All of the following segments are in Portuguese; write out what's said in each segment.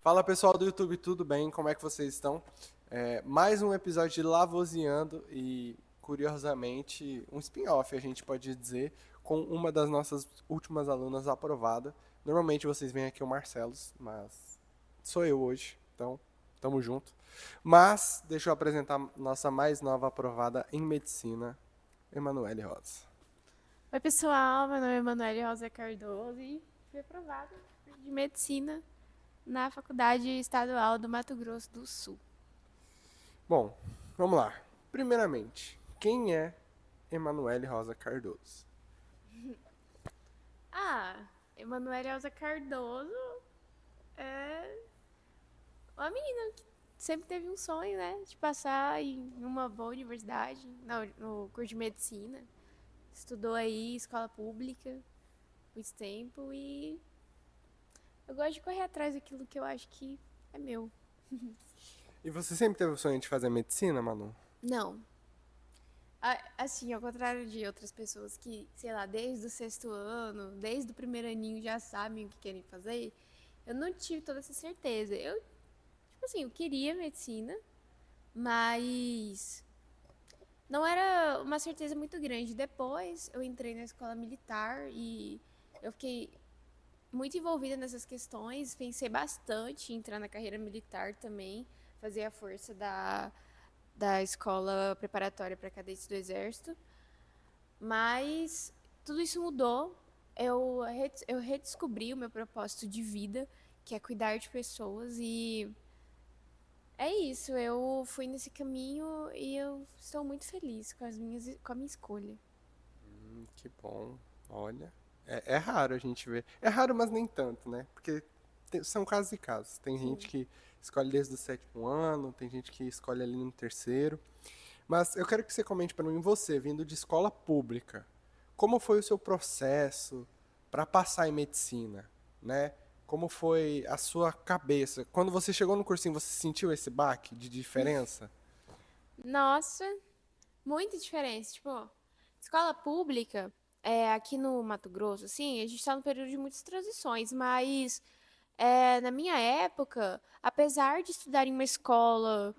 Fala pessoal do YouTube, tudo bem? Como é que vocês estão? Mais um episódio de Lavoziando e, curiosamente, um spin-off, a gente pode dizer, com uma das nossas últimas alunas aprovada. Normalmente vocês veem aqui o Marcelos, mas sou eu hoje, então tamo junto. Mas deixa eu apresentar nossa mais nova aprovada em medicina, Emanuele Rosa. Oi, pessoal. Meu nome é Emanuele Rosa Cardoso e fui aprovada de medicina na Faculdade Estadual do Mato Grosso do Sul. Bom, vamos lá. Primeiramente, quem é Emanuele Rosa Cardoso? Emanuele Rosa Cardoso é uma menina que sempre teve um sonho, né, de passar em uma boa universidade, no curso de medicina. Estudou aí, escola pública, muito tempo e eu gosto de correr atrás daquilo que eu acho que é meu. E você sempre teve o sonho de fazer medicina, Manu? Não, Assim, ao contrário de outras pessoas que, sei lá, desde o sexto ano, desde o primeiro aninho já sabem o que querem fazer, eu não tive toda essa certeza. Tipo assim, eu queria medicina, mas não era uma certeza muito grande. Depois eu entrei na escola militar e eu fiquei muito envolvida nessas questões, pensei bastante em entrar na carreira militar também, fazer a força da escola preparatória para cadetes do Exército. Mas tudo isso mudou. Eu redescobri o meu propósito de vida, que é cuidar de pessoas. E é isso. Eu fui nesse caminho e eu estou muito feliz com a minha escolha. Que bom. Olha, é raro a gente ver. É raro, mas nem tanto, né? Porque são casos e casos. Tem gente Sim. que escolhe desde o sétimo ano, tem gente que escolhe ali no terceiro. Mas eu quero que você comente para mim, você, vindo de escola pública, como foi o seu processo para passar em medicina, né? Como foi a sua cabeça? Quando você chegou no cursinho, você sentiu esse baque de diferença? Nossa, muita diferença. Tipo, escola pública, aqui no Mato Grosso, assim, a gente está no período de muitas transições, mas na minha época, apesar de estudar em uma escola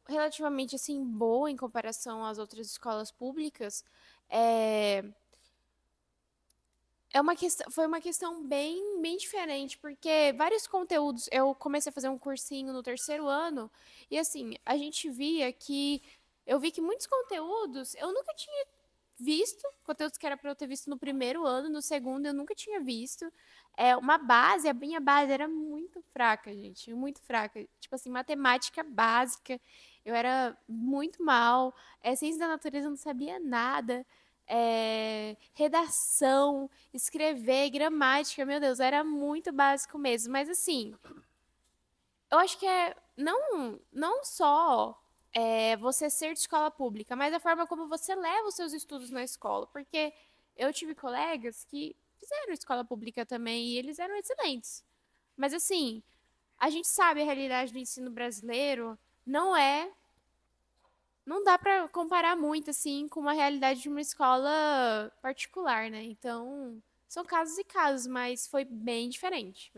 relativamente assim boa em comparação às outras escolas públicas, é, foi uma questão bem diferente, porque vários conteúdos, eu comecei a fazer um cursinho no terceiro ano, e assim, eu vi que muitos conteúdos eu nunca tinha visto, conteúdos que era para eu ter visto no primeiro ano, no segundo eu nunca tinha visto. Uma base, a minha base era muito fraca, gente, muito fraca. Tipo assim, matemática básica, eu era muito mal. Ciência da natureza eu não sabia nada. Redação, escrever, gramática, meu Deus, era muito básico mesmo. Mas assim, eu acho que não só você ser de escola pública, mas a forma como você leva os seus estudos na escola. Porque eu tive colegas que fizeram escola pública também e eles eram excelentes. Mas assim, a gente sabe a realidade do ensino brasileiro não é, não dá para comparar muito assim com uma realidade de uma escola particular, né? Então, são casos e casos, mas foi bem diferente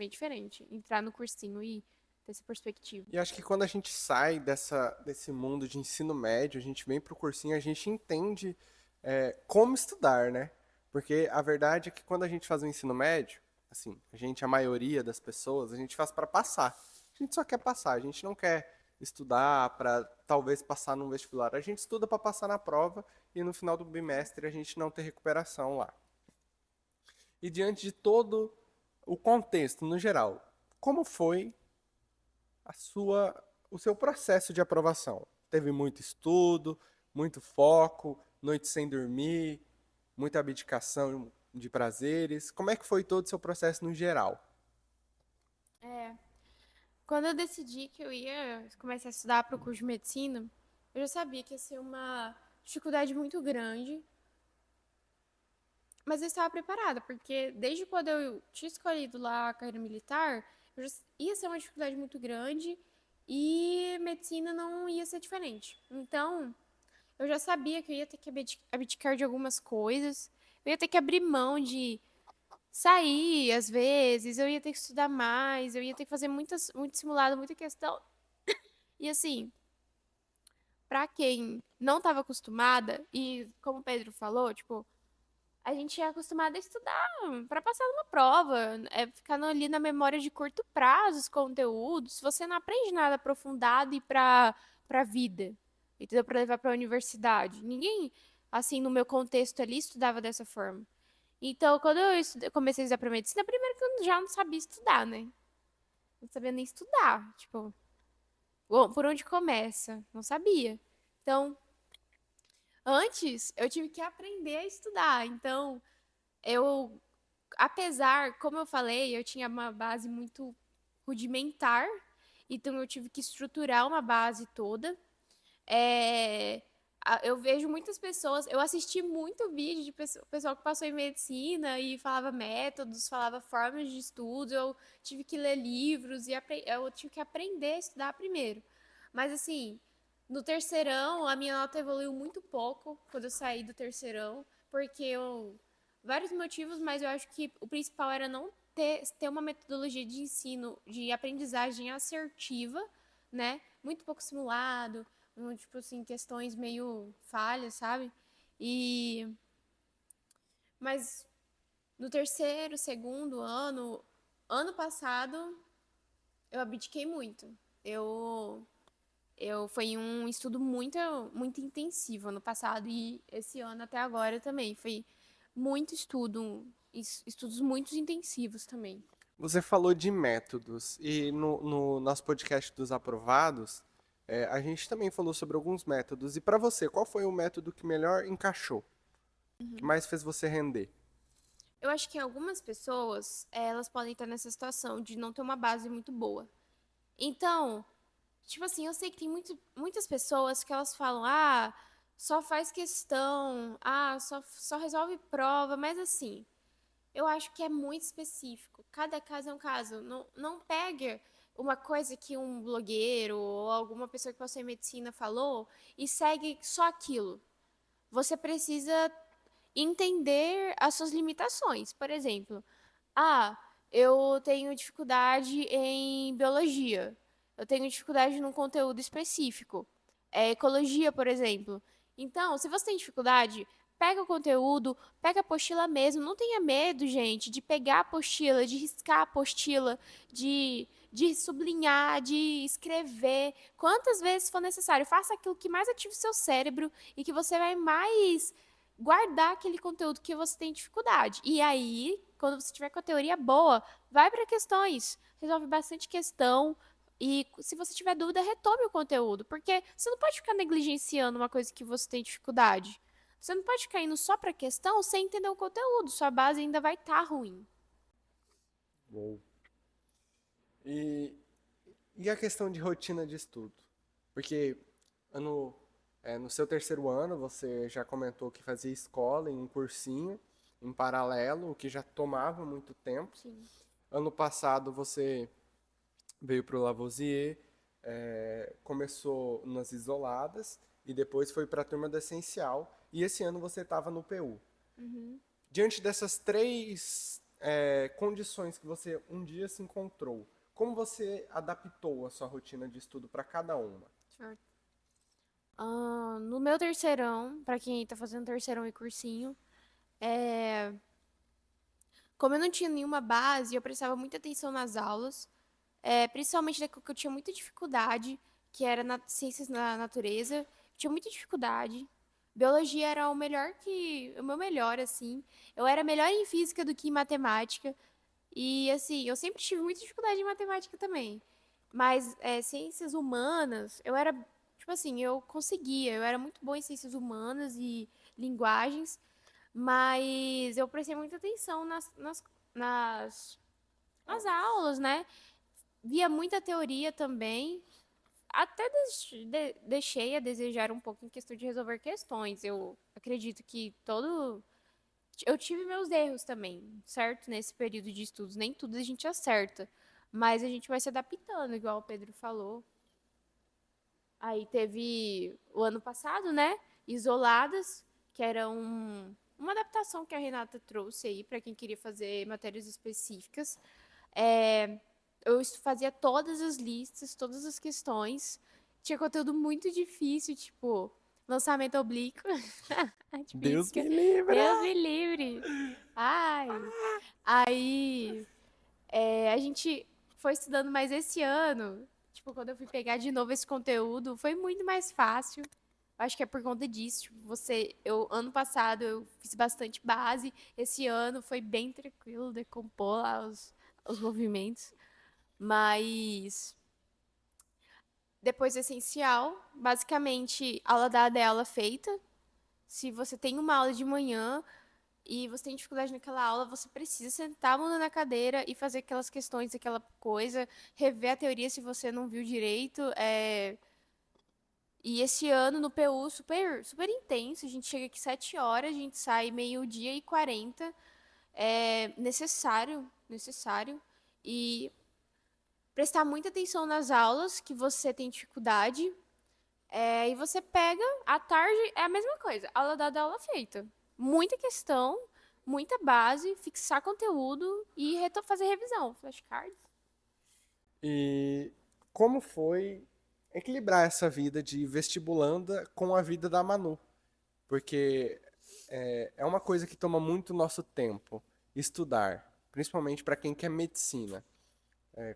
entrar no cursinho e ter essa perspectiva. E acho que quando a gente sai desse mundo de ensino médio, a gente vem pro cursinho, a gente entende como estudar, né? Porque a verdade é que quando a gente faz o ensino médio, assim, a maioria das pessoas, a gente faz para passar. A gente só quer passar, a gente não quer estudar para talvez passar num vestibular. A gente estuda para passar na prova e no final do bimestre a gente não ter recuperação lá. E diante de todo o contexto no geral, como foi o seu processo de aprovação? Teve muito estudo, muito foco, noite sem dormir, muita abdicação de prazeres. Como é que foi todo o seu processo no geral? É, quando eu decidi que eu ia começar a estudar para o curso de medicina, eu já sabia que ia ser uma dificuldade muito grande, mas eu estava preparada, porque desde quando eu tinha escolhido lá a carreira militar, ia ser uma dificuldade muito grande e medicina não ia ser diferente. Então, eu já sabia que eu ia ter que abdicar de algumas coisas, eu ia ter que abrir mão de sair, às vezes, eu ia ter que estudar mais, eu ia ter que fazer muito simulado, muita questão. E assim, pra quem não estava acostumada, e como o Pedro falou, tipo, a gente é acostumado a estudar para passar numa prova, é ficando ali na memória de curto prazo os conteúdos, você não aprende nada aprofundado e para vida, entendeu? Para levar para a universidade. Ninguém, assim, no meu contexto ali, estudava dessa forma. Então, quando eu comecei a estudar para medicina, primeiro que eu já não sabia estudar, né? Não sabia nem estudar, tipo, bom, por onde começa? Não sabia. Então, antes eu tive que aprender a estudar. Então, eu apesar, como eu falei, eu tinha uma base muito rudimentar, então eu tive que estruturar uma base toda. É, eu vejo muitas pessoas, eu assisti muito vídeo de pessoal que passou em medicina e falava métodos, falava formas de estudo, eu tive que ler livros e eu tive que aprender a estudar primeiro. Mas assim, no terceirão, a minha nota evoluiu muito pouco quando eu saí do terceirão, porque eu vários motivos, mas eu acho que o principal era não ter uma metodologia de ensino, de aprendizagem assertiva, né? Muito pouco simulado, tipo assim, questões meio falhas, sabe? E mas no terceiro, segundo ano, ano passado, eu abdiquei muito. Eu foi um estudo muito intensivo ano passado e esse ano até agora também foi muito estudo, estudos muito intensivos também. Você falou de métodos, e no nosso podcast dos aprovados, a gente também falou sobre alguns métodos. E para você, qual foi o método que melhor encaixou? Que mais fez você render? Eu acho que algumas pessoas, elas podem estar nessa situação de não ter uma base muito boa. Então, tipo assim, eu sei que tem muitas pessoas que elas falam, ah, só faz questão, ah, só resolve prova, mas assim, eu acho que é muito específico. Cada caso é um caso. Não pegue uma coisa que um blogueiro ou alguma pessoa que passou em medicina falou e segue só aquilo. Você precisa entender as suas limitações. Por exemplo, ah, eu tenho dificuldade em biologia. Eu tenho dificuldade num conteúdo específico. É ecologia, por exemplo. Então, se você tem dificuldade, pega o conteúdo, pega a apostila mesmo. Não tenha medo, gente, de pegar a apostila, de riscar a apostila, de sublinhar, de escrever. Quantas vezes for necessário. Faça aquilo que mais ative o seu cérebro e que você vai mais guardar aquele conteúdo que você tem dificuldade. E aí, quando você tiver com a teoria boa, vai para questões, resolve bastante questão. E se você tiver dúvida, retome o conteúdo, porque você não pode ficar negligenciando uma coisa que você tem dificuldade. Você não pode ficar indo só para questão sem entender o conteúdo, sua base ainda vai estar ruim. Uou. E, e a questão de rotina de estudo? Porque ano, no seu terceiro ano você já comentou que fazia escola em um cursinho em paralelo, o que já tomava muito tempo. Sim. Ano passado você veio para o Lavoisier, começou nas isoladas e depois foi para a turma do essencial. E esse ano você estava no PU. Uhum. Diante dessas três condições que você um dia se encontrou, como você adaptou a sua rotina de estudo para cada uma? Certo. No meu terceirão, para quem tá fazendo terceirão e cursinho, é, como eu não tinha nenhuma base, eu prestava muita atenção nas aulas, principalmente daquilo que eu tinha muita dificuldade, que era na ciências da natureza. Tinha muita dificuldade. Biologia era o meu melhor, assim. Eu era melhor em física do que em matemática. E, assim, eu sempre tive muita dificuldade em matemática também. Mas ciências humanas, eu era, tipo assim, eu conseguia. Eu era muito boa em ciências humanas e linguagens. Mas eu prestei muita atenção nas, nas aulas, né? Via muita teoria também. Até deixei a desejar um pouco em questão de resolver questões. Eu acredito que todo. Eu tive meus erros também, certo? Nesse período de estudos. Nem tudo a gente acerta. Mas a gente vai se adaptando, igual o Pedro falou. Aí teve o ano passado, né? Isoladas, que era um. uma adaptação que a Renata trouxe aí para quem queria fazer matérias específicas. É, eu fazia todas as listas, todas as questões. Tinha conteúdo muito difícil, tipo, lançamento oblíquo. De Deus física. me livre! Deus me livre. Ai. Aí, a gente foi estudando mais esse ano. Tipo, quando eu fui pegar de novo esse conteúdo, foi muito mais fácil. Acho que é por conta disso. Tipo, ano passado eu fiz bastante base. Esse ano foi bem tranquilo decompor lá os movimentos. Mas depois do essencial, basicamente, aula dada é aula feita. Se você tem uma aula de manhã e você tem dificuldade naquela aula, você precisa sentar a bunda na cadeira e fazer aquelas questões, aquela coisa, rever a teoria se você não viu direito. E esse ano no PU super, super intenso, a gente chega aqui 7 horas, a gente sai meio-dia e 40. É necessário, necessário. E prestar muita atenção nas aulas que você tem dificuldade. E você pega, à tarde é a mesma coisa, aula dada, aula feita. Muita questão, muita base, fixar conteúdo e fazer revisão, flashcards. E como foi equilibrar essa vida de vestibulanda com a vida da Manu? Porque é uma coisa que toma muito nosso tempo, estudar, principalmente para quem quer medicina.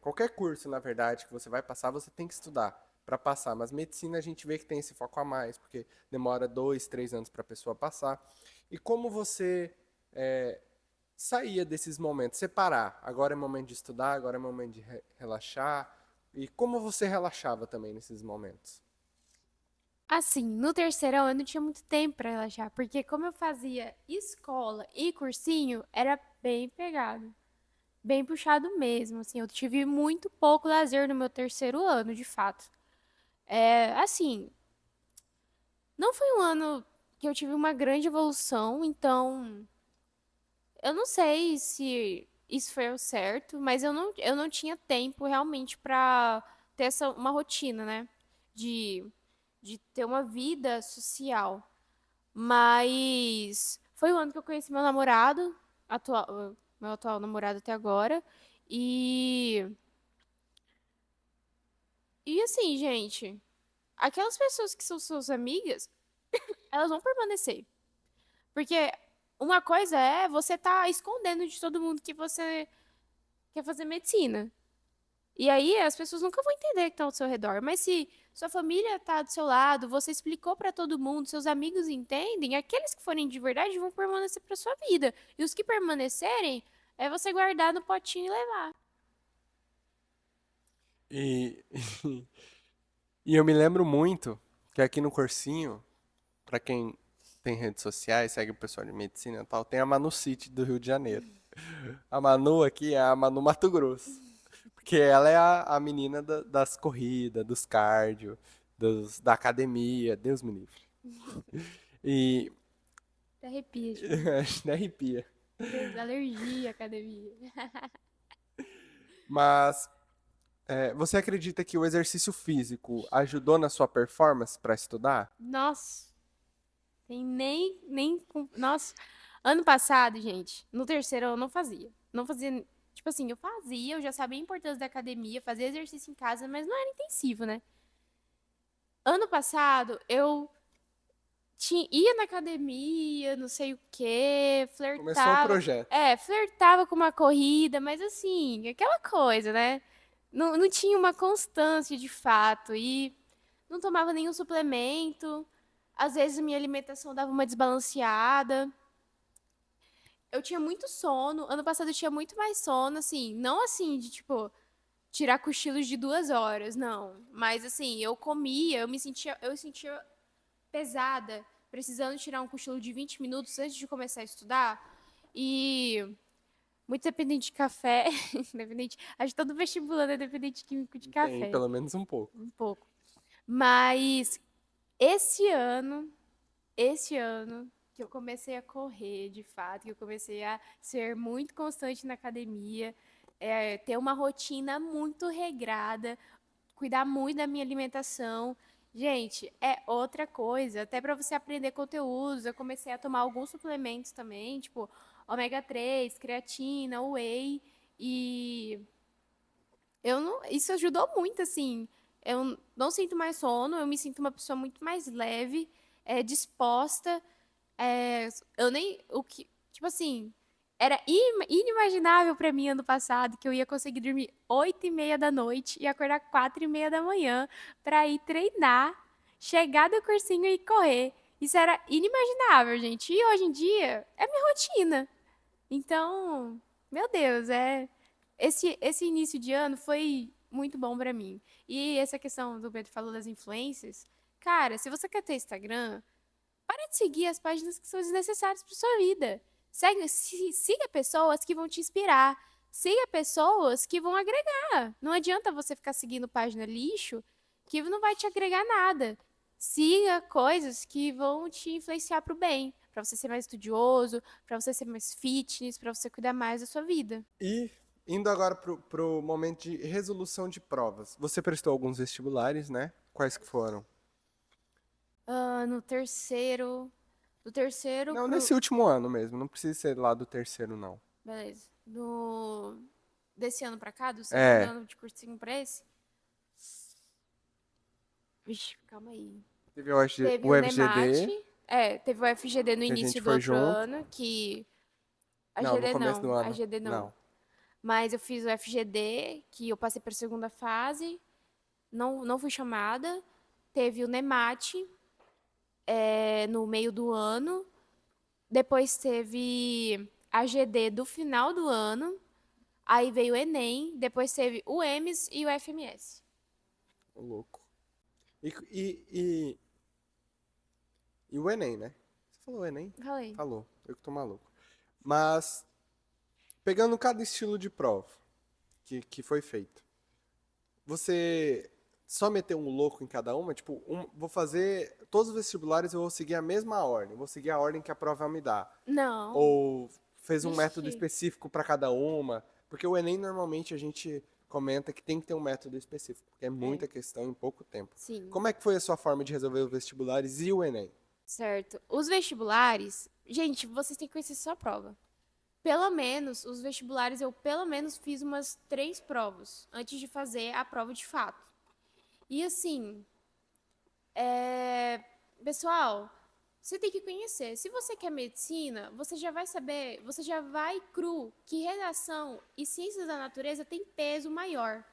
Qualquer curso, na verdade, que você vai passar, você tem que estudar para passar. Mas medicina a gente vê que tem esse foco a mais, porque demora 2, 3 anos para a pessoa passar. E como você saía desses momentos, separar? Agora é momento de estudar, agora é momento de relaxar. E como você relaxava também nesses momentos? Assim, no terceiro ano eu tinha muito tempo para relaxar, porque como eu fazia escola e cursinho, era bem pegado, bem puxado mesmo, assim, eu tive muito pouco lazer no meu terceiro ano, de fato. Assim, não foi um ano que eu tive uma grande evolução, então eu não sei se isso foi o certo, mas eu não tinha tempo realmente pra ter uma rotina, né? De, de ter uma vida social. Mas foi o ano que eu conheci meu namorado, meu atual namorado até agora. E, e assim, gente, aquelas pessoas que são suas amigas, elas vão permanecer. Porque uma coisa é você tá escondendo de todo mundo que você quer fazer medicina. E aí as pessoas nunca vão entender que estão ao seu redor. Mas se sua família tá do seu lado, você explicou pra todo mundo, seus amigos entendem, aqueles que forem de verdade vão permanecer pra sua vida. E os que permanecerem, é você guardar no potinho e levar. E, e eu me lembro muito que aqui no cursinho, para quem tem redes sociais, segue o pessoal de medicina e tal, tem a Manu City do Rio de Janeiro. A Manu aqui é a Manu Mato Grosso. Porque ela é a menina das corridas, dos cardio, da academia, Deus me livre. E Até arrepia de falar. acho que arrepia. Alergia à academia. Mas você acredita que o exercício físico ajudou na sua performance para estudar? Nossa, tem Nossa, ano passado, gente, no terceiro eu não fazia. Não fazia. Tipo assim, eu fazia, eu já sabia a importância da academia, fazia exercício em casa, mas não era intensivo, né? Ano passado, eu ia na academia, não sei o quê, Começou o flertava. projeto. Flertava com uma corrida, mas assim, aquela coisa, né? Não tinha uma constância de fato. E não tomava nenhum suplemento. Às vezes minha alimentação dava uma desbalanceada. Eu tinha muito sono. Ano passado eu tinha muito mais sono, assim. Não assim, de tipo, tirar cochilos de 2 horas, não. Mas assim, eu comia, eu sentia pesada, precisando tirar um cochilo de 20 minutos antes de começar a estudar. E muito dependente de café. Dependente, acho que todo vestibulando é dependente químico de Tem café. pelo menos um pouco. Um pouco. Mas esse ano, esse ano, que eu comecei a correr, de fato, que eu comecei a ser muito constante na academia, ter uma rotina muito regrada, cuidar muito da minha alimentação. Gente, é outra coisa. Até para você aprender conteúdos, eu comecei a tomar alguns suplementos também, tipo ômega 3, creatina, whey, e eu não, isso ajudou muito, assim. Eu não sinto mais sono, eu me sinto uma pessoa muito mais leve, disposta. Eu nem, o que, tipo assim, era inimaginável para mim ano passado que eu ia conseguir dormir 8h30 da noite e acordar 4h30 da manhã para ir treinar, chegar do cursinho e correr. Isso era inimaginável, gente. E hoje em dia é minha rotina. Então, meu Deus, esse início de ano foi muito bom pra mim. E essa questão do Pedro falou das influências, cara, se você quer ter Instagram, para de seguir as páginas que são desnecessárias para sua vida. Siga pessoas que vão te inspirar. Siga pessoas que vão agregar. Não adianta você ficar seguindo página lixo que não vai te agregar nada. Siga coisas que vão te influenciar para o bem, para você ser mais estudioso, para você ser mais fitness, para você cuidar mais da sua vida. E indo agora pro momento de resolução de provas. Você prestou alguns vestibulares, né? Quais que foram? No terceiro, do terceiro Não, pro, nesse último ano mesmo. Não precisa ser lá do terceiro, não. beleza, no desse ano pra cá, do segundo É. ano de cursinho pra esse. Vixe, calma aí. Teve o Teve o o FGD, NEMAT, teve o FGD no que a início gente do foi outro junto. ano, que a Não, no GD começo do não, a ano. GD não. Não. Mas eu fiz o FGD, que eu passei para a segunda fase, não fui chamada. Teve o NEMAT, no meio do ano. Depois teve a GD do final do ano. Aí veio o Enem, depois teve o EMS e o FMS. Ô, louco. E, e, e, e o Enem, né? Você falou Enem? Falei. Falou. Eu que tô maluco. Mas, pegando cada estilo de prova que foi feito, você só meteu um louco em cada uma? Tipo, vou fazer todos os vestibulares, eu vou seguir a mesma ordem, vou seguir a ordem que a prova me dá. Não. Ou fez um método Vixe. específico para cada uma? Porque o Enem normalmente a gente comenta que tem que ter um método específico, porque é É, muita questão em pouco tempo. sim. Como é que foi a sua forma de resolver os vestibulares e o Enem? Certo. Os vestibulares, gente, vocês têm que conhecer sua prova. Pelo menos, os vestibulares, eu pelo menos fiz umas 3 provas antes de fazer a prova de fato. E assim, pessoal, você tem que conhecer. Se você quer medicina, você já vai saber, você já vai cru que redação e ciências da natureza tem peso maior.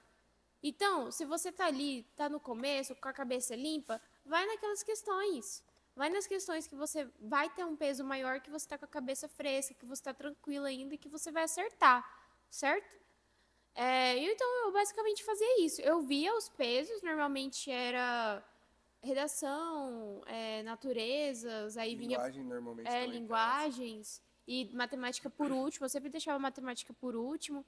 Então, se você tá ali, tá no começo, com a cabeça limpa, vai naquelas questões. Vai nas questões que você vai ter um peso maior, que você tá com a cabeça fresca, que você tá tranquila ainda e que você vai acertar, certo? Então, eu basicamente fazia isso. Eu via os pesos, normalmente era redação, naturezas, aí vinha Linguagem normalmente também pesa. linguagens e matemática por último. Eu sempre deixava matemática por último.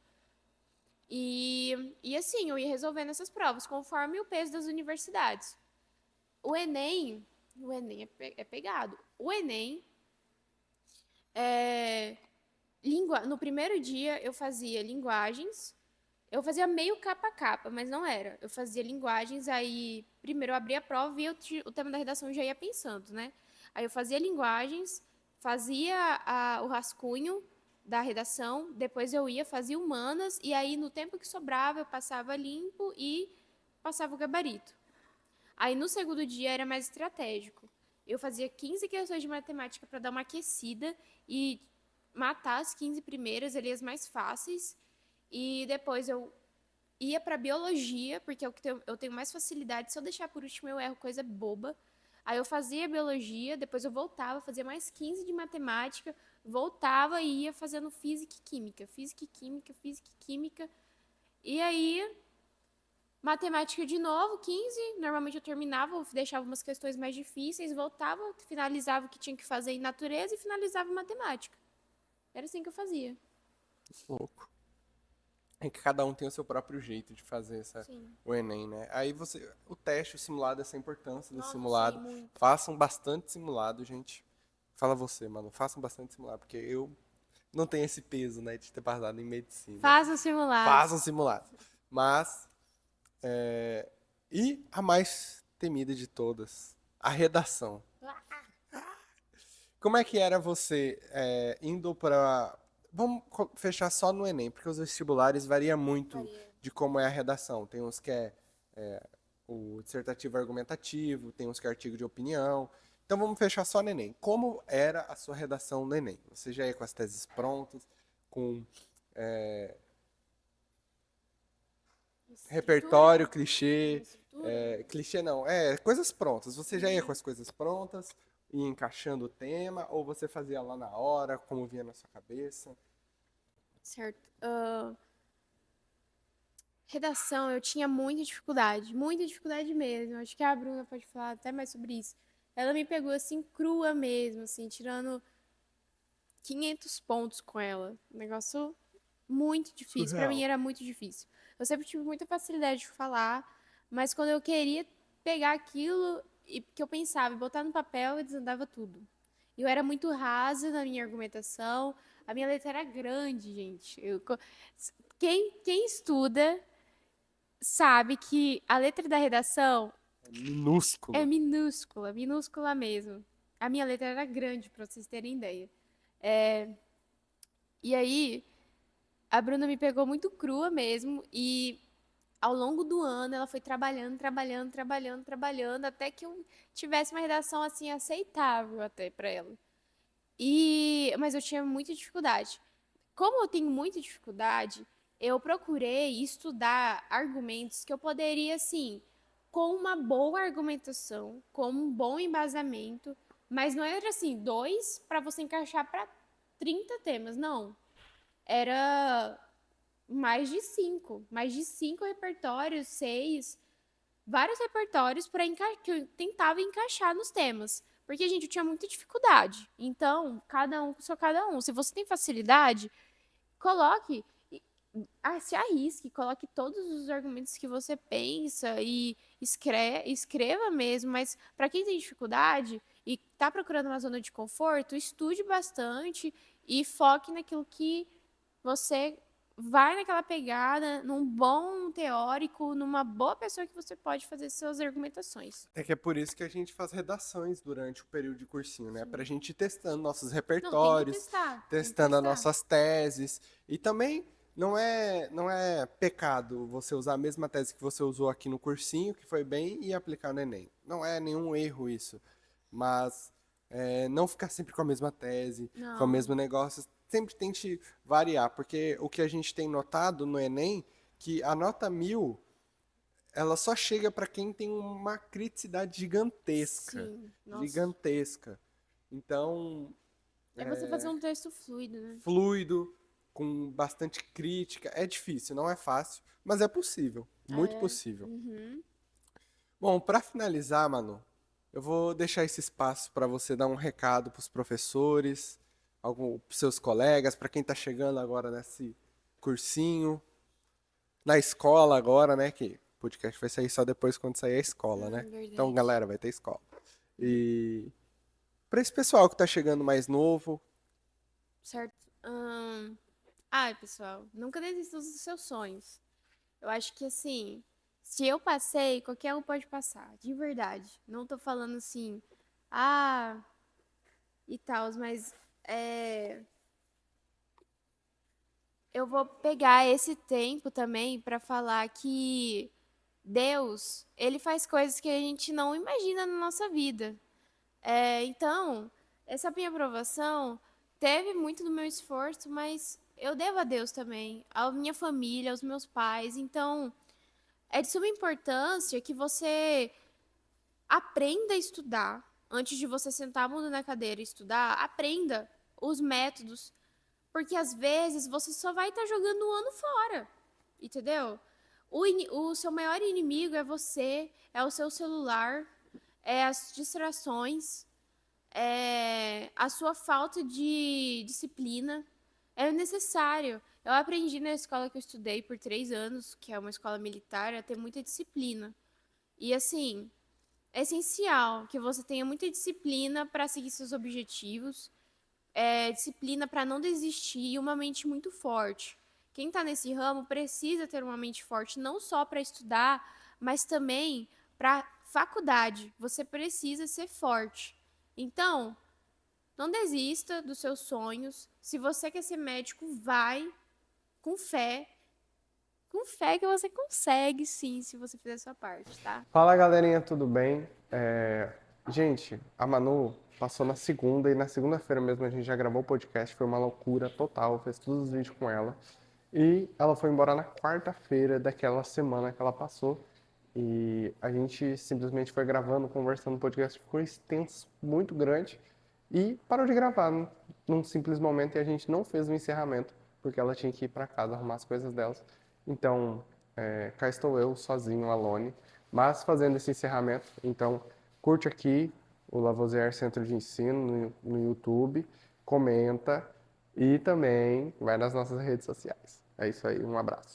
E assim, eu ia resolvendo essas provas conforme o peso das universidades. O Enem, o Enem é pegado. O Enem, no primeiro dia eu fazia linguagens, eu fazia meio capa a capa, mas não era. Eu fazia linguagens, aí primeiro eu abria a prova e o tema da redação eu já ia pensando, né? Aí eu fazia linguagens, fazia o rascunho da redação, depois eu ia, fazia humanas, e aí no tempo que sobrava eu passava limpo e passava o gabarito. Aí no segundo dia era mais estratégico. Eu fazia 15 questões de matemática para dar uma aquecida e matar as 15 primeiras, ali as mais fáceis. E depois eu ia para biologia, porque eu tenho mais facilidade. Se eu deixar por último, eu erro coisa boba. Aí eu fazia biologia, depois eu voltava, fazia mais 15 de matemática, voltava e ia fazendo física e química. Física e química, física e química. E aí, matemática de novo, 15. Normalmente eu terminava, deixava umas questões mais difíceis, voltava, finalizava o que tinha que fazer em natureza e finalizava em matemática. Era assim que eu fazia. Louco. É que cada um tem o seu próprio jeito de fazer Sim. o Enem, né? Aí o teste, o simulado, essa importância do Nossa, sim, simulado. muito. Façam bastante simulado, gente. Fala você, mano. Façam bastante simulado, porque eu não tenho esse peso, né, de ter passado em medicina. Façam simulados. Façam simulado. Mas, e a mais temida de todas, a redação. Como é que era você indo para... Vamos fechar só no Enem, porque os vestibulares variam muito Varia. de como é a redação. Tem uns que é o dissertativo argumentativo, tem uns que é artigo de opinião. Então vamos fechar só no Enem. Como era a sua redação no Enem? Você já ia com as teses prontas, com repertório, Estrutura? clichê, Estrutura? clichê não, coisas prontas. Você já ia com as coisas prontas, ia encaixando o tema, ou você fazia lá na hora, como vinha na sua cabeça? Certo. Redação, eu tinha muita dificuldade mesmo. Acho que a Bruna pode falar até mais sobre isso. Ela me pegou assim, crua mesmo, assim, tirando 500 pontos com ela. Um negócio muito difícil. Pra mim Surreal. era muito difícil. Eu sempre tive muita facilidade de falar, mas quando eu queria pegar aquilo e que eu pensava e botar no papel, eu desandava tudo. Eu era muito rasa na minha argumentação. A minha letra era grande, gente. Quem estuda sabe que a letra da redação é Minúsculo. minúscula, minúscula mesmo. A minha letra era grande, pra vocês terem ideia. E aí, a Bruna me pegou muito crua mesmo, e ao longo do ano ela foi trabalhando, até que eu tivesse uma redação assim aceitável até pra ela. Mas eu tinha muita dificuldade. Como eu tenho muita dificuldade, eu procurei estudar argumentos que eu poderia, assim, com uma boa argumentação, com um bom embasamento, mas não era assim, dois para você encaixar para 30 temas, não. Era mais de cinco repertórios, seis, vários repertórios para que eu tentava encaixar nos temas. Porque, gente, eu tinha muita dificuldade. Então, cada um com seu cada um. Se você tem facilidade, coloque, se arrisque, coloque todos os argumentos que você pensa e escreva mesmo, mas para quem tem dificuldade e está procurando uma zona de conforto, estude bastante e foque naquilo que você vai naquela pegada, num bom teórico, numa boa pessoa que você pode fazer suas argumentações. É que é por isso que a gente faz redações durante o período de cursinho, né? Pra gente ir testando nossos Não, tem que repertórios, testar, tem que testando as testar. nossas teses. E também não é pecado você usar a mesma tese que você usou aqui no cursinho, que foi bem, e aplicar no Enem. Não é nenhum erro isso. Mas não ficar sempre com a mesma tese, com o Não, mesmo negócio. Sempre tente variar, porque o que a gente tem notado no Enem, que a nota 1000 ela só chega para quem tem uma criticidade gigantesca. sim, nossa. Gigantesca. Então, É você fazer um texto fluido, né? fluido, com bastante crítica. É difícil, não é fácil, mas é possível. Muito É. possível. Uhum. Bom, para finalizar, Manu, eu vou deixar esse espaço para você dar um recado para os professores, pros seus colegas, para quem está chegando agora nesse cursinho, na escola agora, né? Que o podcast vai sair só depois quando sair a escola, né? Então, Verdade. galera, vai ter escola. E para esse pessoal que tá chegando mais novo, Certo. Ai, pessoal, nunca desista dos seus sonhos. Eu acho que assim, se eu passei, qualquer um pode passar, de verdade. Não tô falando assim, ah, e tal, mas eu vou pegar esse tempo também para falar que Deus, ele faz coisas que a gente não imagina na nossa vida. Então, essa minha aprovação teve muito do meu esforço, mas eu devo a Deus também, à minha família, aos meus pais. Então, é de suma importância que você aprenda a estudar. Antes de você sentar a bunda na cadeira e estudar, aprenda os métodos, porque às vezes você só vai estar jogando um ano fora, entendeu? O seu maior inimigo é você, é o seu celular, é as distrações, a sua falta de disciplina. É necessário. Eu aprendi na escola que eu estudei por 3 anos, que é uma escola militar, a ter muita disciplina. E assim, é essencial que você tenha muita disciplina para seguir seus objetivos, disciplina para não desistir e uma mente muito forte. Quem está nesse ramo precisa ter uma mente forte, não só para estudar, mas também para faculdade, você precisa ser forte. Então, não desista dos seus sonhos. Se você quer ser médico, vai com fé. Com fé que você consegue, sim, se você fizer a sua parte, tá? Fala galerinha, tudo bem? Gente, a Manu passou na segunda e na segunda-feira mesmo a gente já gravou o podcast, foi uma loucura total, fez todos os vídeos com ela. E ela foi embora na quarta-feira daquela semana que ela passou. E a gente simplesmente foi gravando, conversando, o podcast ficou extenso, muito grande. E parou de gravar num simples momento e a gente não fez o encerramento, porque ela tinha que ir para casa arrumar as coisas dela. Então, cá estou eu, sozinho, alone, mas fazendo esse encerramento. Então, curte aqui o Lavoisier Centro de Ensino no YouTube, comenta e também vai nas nossas redes sociais. É isso aí, um abraço.